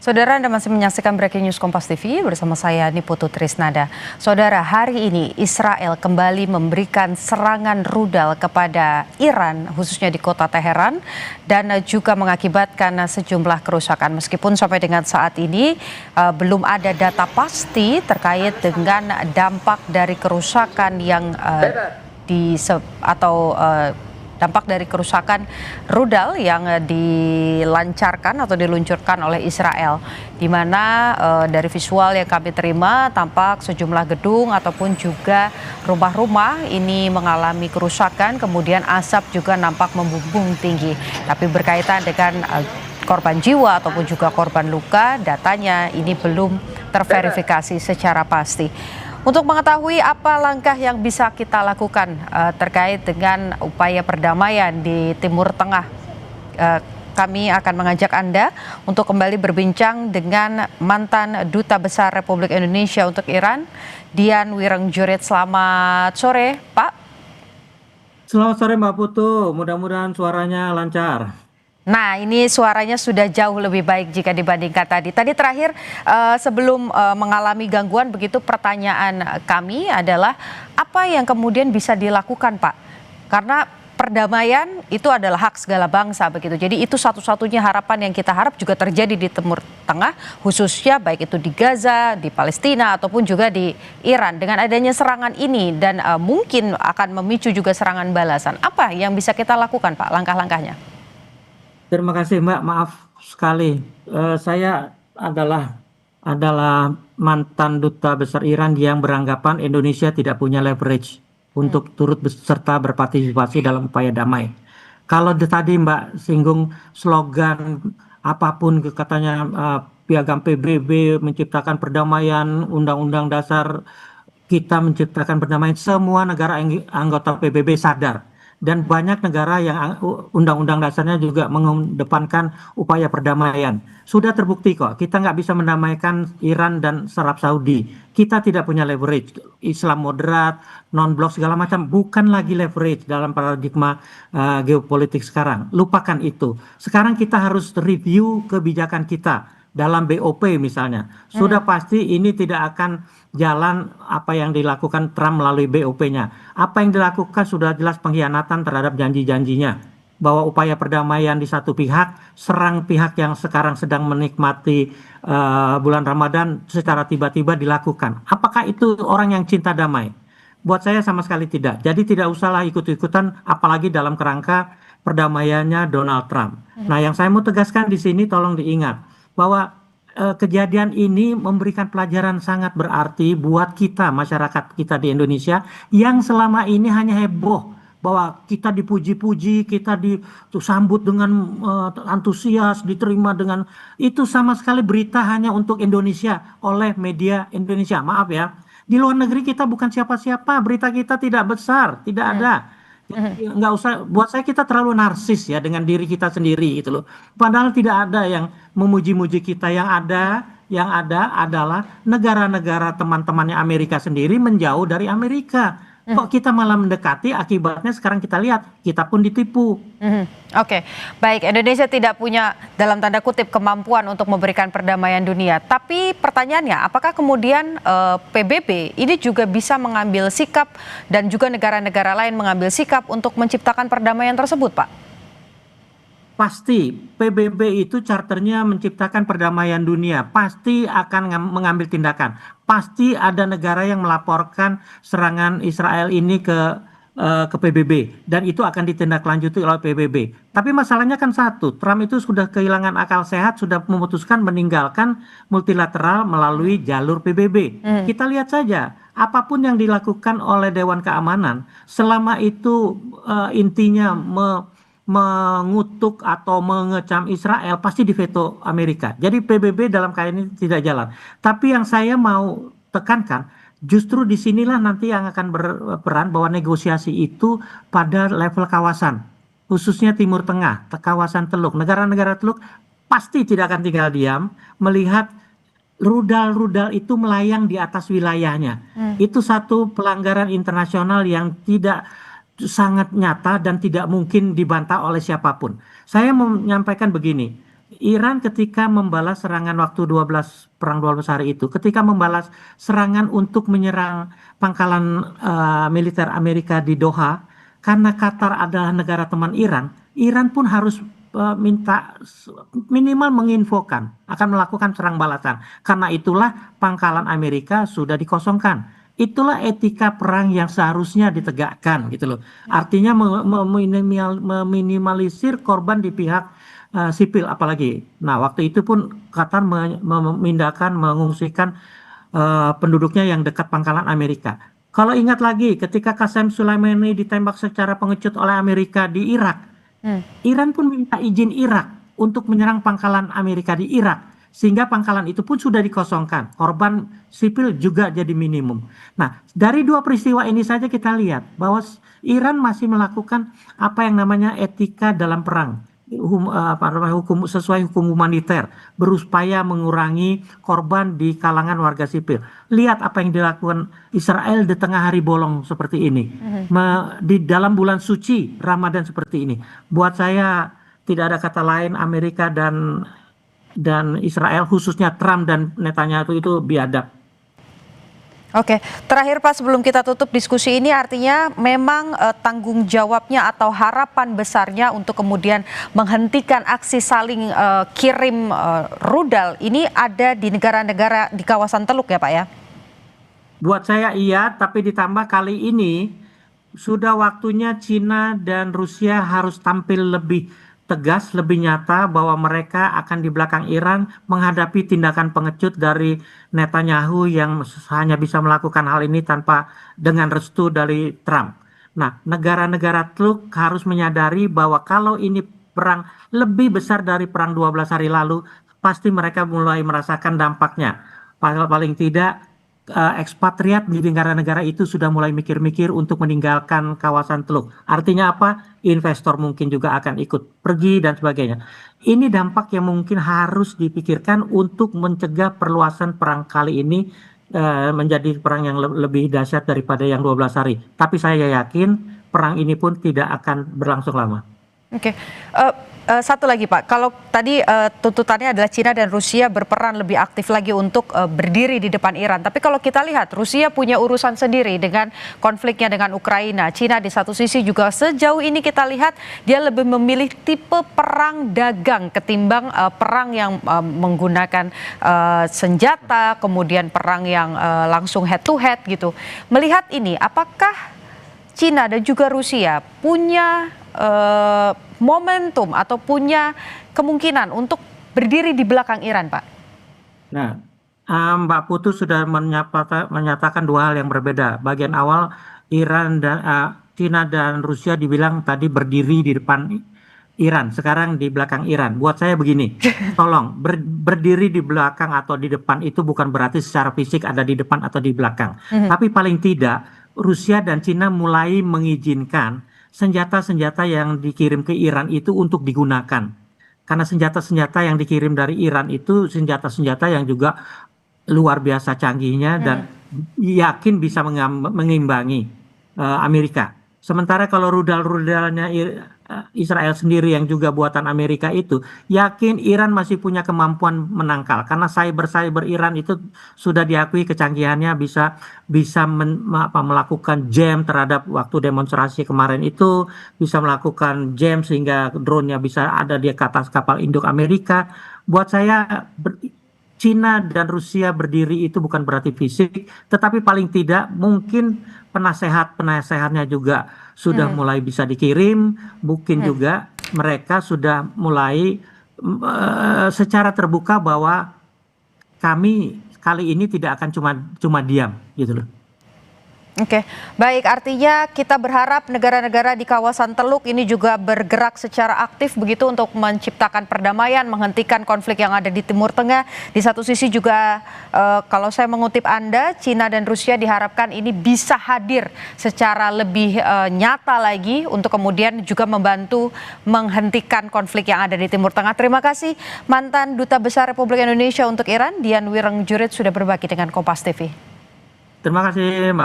Saudara, Anda masih menyaksikan Breaking News Kompas TV bersama saya Niputu Trisnada. Saudara, hari ini Israel kembali memberikan serangan rudal kepada Iran, khususnya di kota Teheran, dan juga mengakibatkan sejumlah kerusakan. Meskipun sampai dengan saat ini belum ada data pasti terkait dengan dampak dari kerusakan yang dampak dari kerusakan rudal yang dilancarkan atau diluncurkan oleh Israel, di mana dari visual yang kami terima tampak sejumlah gedung ataupun juga rumah-rumah ini mengalami kerusakan, kemudian asap juga nampak membumbung tinggi. Tapi berkaitan dengan korban jiwa ataupun juga korban luka, datanya ini belum terverifikasi secara pasti. Untuk mengetahui apa langkah yang bisa kita lakukan terkait dengan upaya perdamaian di Timur Tengah, kami akan mengajak Anda untuk kembali berbincang dengan mantan Duta Besar Republik Indonesia untuk Iran, Dian Wirengjurit. Selamat sore, Pak. Selamat sore Mbak Putu, mudah-mudahan suaranya lancar. Nah, ini suaranya sudah jauh lebih baik jika dibandingkan tadi. Tadi terakhir sebelum mengalami gangguan begitu, pertanyaan kami adalah apa yang kemudian bisa dilakukan, Pak? Karena perdamaian itu adalah hak segala bangsa begitu. Jadi itu satu-satunya harapan yang kita harap juga terjadi di Timur Tengah, khususnya baik itu di Gaza, di Palestina ataupun juga di Iran. Dengan adanya serangan ini dan mungkin akan memicu juga serangan balasan. Apa yang bisa kita lakukan, Pak? Langkah-langkahnya? Terima kasih Mbak, maaf sekali. Saya adalah mantan Duta Besar Iran yang beranggapan Indonesia tidak punya leverage untuk turut serta berpartisipasi dalam upaya damai. Kalau tadi Mbak singgung slogan apapun katanya piagam PBB menciptakan perdamaian, Undang-Undang Dasar kita menciptakan perdamaian, semua negara anggota PBB sadar. Dan banyak negara yang undang-undang dasarnya juga mengedepankan upaya perdamaian. Sudah terbukti kok, kita nggak bisa mendamaikan Iran dan Arab Saudi. Kita tidak punya leverage. Islam moderat, non-blok segala macam, bukan lagi leverage dalam paradigma geopolitik sekarang. Lupakan itu. Sekarang kita harus review kebijakan kita. Dalam BOP misalnya, sudah pasti ini tidak akan jalan apa yang dilakukan Trump melalui BOP-nya. Apa yang dilakukan sudah jelas pengkhianatan terhadap janji-janjinya. Bahwa upaya perdamaian di satu pihak, serang pihak yang sekarang sedang menikmati bulan Ramadan secara tiba-tiba dilakukan. Apakah itu orang yang cinta damai? Buat saya sama sekali tidak. Jadi tidak usahlah ikut-ikutan, apalagi dalam kerangka perdamaiannya Donald Trump. Nah, yang saya mau tegaskan di sini tolong diingat bahwa kejadian ini memberikan pelajaran sangat berarti buat kita, masyarakat kita di Indonesia yang selama ini hanya heboh bahwa kita dipuji-puji, kita disambut dengan antusias, diterima dengan itu, sama sekali berita hanya untuk Indonesia oleh media Indonesia. Maaf ya, di luar negeri kita bukan siapa-siapa, berita kita tidak besar, tidak ada. Nggak usah, buat saya kita terlalu narsis ya dengan diri kita sendiri gitu loh. Padahal tidak ada yang memuji-muji kita. Yang ada adalah negara-negara teman-temannya Amerika sendiri menjauh dari Amerika. Kok kita malah mendekati, akibatnya sekarang kita lihat, kita pun ditipu. Oke, baik. Indonesia tidak punya dalam tanda kutip kemampuan untuk memberikan perdamaian dunia. Tapi pertanyaannya, apakah kemudian PBB ini juga bisa mengambil sikap dan juga negara-negara lain mengambil sikap untuk menciptakan perdamaian tersebut, Pak? Pasti PBB itu charternya menciptakan perdamaian dunia, pasti akan mengambil tindakan. Pasti ada negara yang melaporkan serangan Israel ini ke PBB dan itu akan ditindaklanjuti oleh PBB. Tapi masalahnya kan satu, Trump itu sudah kehilangan akal sehat, sudah memutuskan meninggalkan multilateral melalui jalur PBB. Kita lihat saja, apapun yang dilakukan oleh Dewan Keamanan, selama itu intinya mengutuk atau mengecam Israel, pasti diveto Amerika. Jadi PBB dalam kali ini tidak jalan. Tapi yang saya mau tekankan, justru disinilah nanti yang akan berperan bahwa negosiasi itu pada level kawasan, khususnya Timur Tengah, kawasan Teluk. Negara-negara Teluk pasti tidak akan tinggal diam melihat rudal-rudal itu melayang di atas wilayahnya. Itu satu pelanggaran internasional yang tidak sangat nyata dan tidak mungkin dibantah oleh siapapun. Saya menyampaikan begini, Iran ketika membalas serangan waktu perang 12 hari itu, ketika membalas serangan untuk menyerang pangkalan militer Amerika di Doha, karena Qatar adalah negara teman Iran, Iran pun harus minta minimal menginfokan akan melakukan serang balasan. Karena itulah pangkalan Amerika sudah dikosongkan. Itulah etika perang yang seharusnya ditegakkan gitu loh. Artinya meminimalisir korban di pihak sipil apalagi. Nah, waktu itu pun Qatar memindahkan, mengungsikan penduduknya yang dekat pangkalan Amerika. Kalau ingat lagi, ketika Qasem Soleimani ditembak secara pengecut oleh Amerika di Irak, Iran pun minta izin Irak untuk menyerang pangkalan Amerika di Irak. Sehingga pangkalan itu pun sudah dikosongkan. Korban sipil juga jadi minimum. Nah, dari dua peristiwa ini saja kita lihat bahwa Iran masih melakukan apa yang namanya etika dalam perang. Hukum sesuai hukum humaniter, berupaya mengurangi korban di kalangan warga sipil. Lihat apa yang dilakukan Israel di tengah hari bolong seperti ini, di dalam bulan suci Ramadan seperti ini. Buat saya tidak ada kata lain, Amerika dan Israel, khususnya Trump dan Netanyahu itu biadab. Oke, terakhir Pak, sebelum kita tutup diskusi ini, artinya memang tanggung jawabnya atau harapan besarnya untuk kemudian menghentikan aksi saling kirim rudal ini ada di negara-negara di kawasan Teluk ya Pak ya? Buat saya iya, tapi ditambah kali ini sudah waktunya Cina dan Rusia harus tampil lebih tegas, lebih nyata bahwa mereka akan di belakang Iran menghadapi tindakan pengecut dari Netanyahu yang hanya bisa melakukan hal ini tanpa dengan restu dari Trump. Nah, negara-negara Teluk harus menyadari bahwa kalau ini perang lebih besar dari perang 12 hari lalu, pasti mereka mulai merasakan dampaknya. Paling tidak ekspatriat di negara-negara itu sudah mulai mikir-mikir untuk meninggalkan kawasan Teluk. Artinya apa? Investor mungkin juga akan ikut pergi dan sebagainya. Ini dampak yang mungkin harus dipikirkan untuk mencegah perluasan perang kali ini menjadi perang yang lebih dahsyat daripada yang 12 hari. Tapi saya yakin perang ini pun tidak akan berlangsung lama. Oke. Satu lagi Pak, kalau tadi tuntutannya adalah Cina dan Rusia berperan lebih aktif lagi untuk berdiri di depan Iran. Tapi kalau kita lihat Rusia punya urusan sendiri dengan konfliknya dengan Ukraina. Cina di satu sisi juga sejauh ini kita lihat dia lebih memilih tipe perang dagang ketimbang perang yang menggunakan senjata, kemudian perang yang langsung head to head gitu. Melihat ini, apakah Cina dan juga Rusia punya momentum atau punya kemungkinan untuk berdiri di belakang Iran, Pak? Nah, Mbak Putu sudah menyatakan dua hal yang berbeda. Bagian awal Iran dan Cina dan Rusia dibilang tadi berdiri di depan Iran, sekarang di belakang Iran. Buat saya begini, tolong berdiri di belakang atau di depan itu bukan berarti secara fisik ada di depan atau di belakang. Tapi paling tidak Rusia dan Cina mulai mengizinkan senjata-senjata yang dikirim ke Iran itu untuk digunakan. Karena senjata-senjata yang dikirim dari Iran itu senjata-senjata yang juga luar biasa canggihnya dan yakin bisa mengimbangi Amerika. Sementara kalau rudal-rudalnya Israel sendiri yang juga buatan Amerika itu, yakin Iran masih punya kemampuan menangkal. Karena cyber Iran itu sudah diakui kecanggihannya bisa melakukan jam terhadap waktu demonstrasi kemarin itu, bisa melakukan jam sehingga drone-nya bisa ada di atas kapal induk Amerika. Buat saya Cina dan Rusia berdiri itu bukan berarti fisik, tetapi paling tidak mungkin penasehatnya juga sudah mulai bisa dikirim, mungkin juga mereka sudah mulai secara terbuka bahwa kami kali ini tidak akan cuma diam gitu loh. Oke, baik, artinya kita berharap negara-negara di kawasan Teluk ini juga bergerak secara aktif begitu untuk menciptakan perdamaian, menghentikan konflik yang ada di Timur Tengah. Di satu sisi juga kalau saya mengutip Anda, Cina dan Rusia diharapkan ini bisa hadir secara lebih nyata lagi untuk kemudian juga membantu menghentikan konflik yang ada di Timur Tengah. Terima kasih mantan Duta Besar Republik Indonesia untuk Iran, Dian Wirengjurit, sudah berbagi dengan Kompas TV. Terima kasih, Mbak.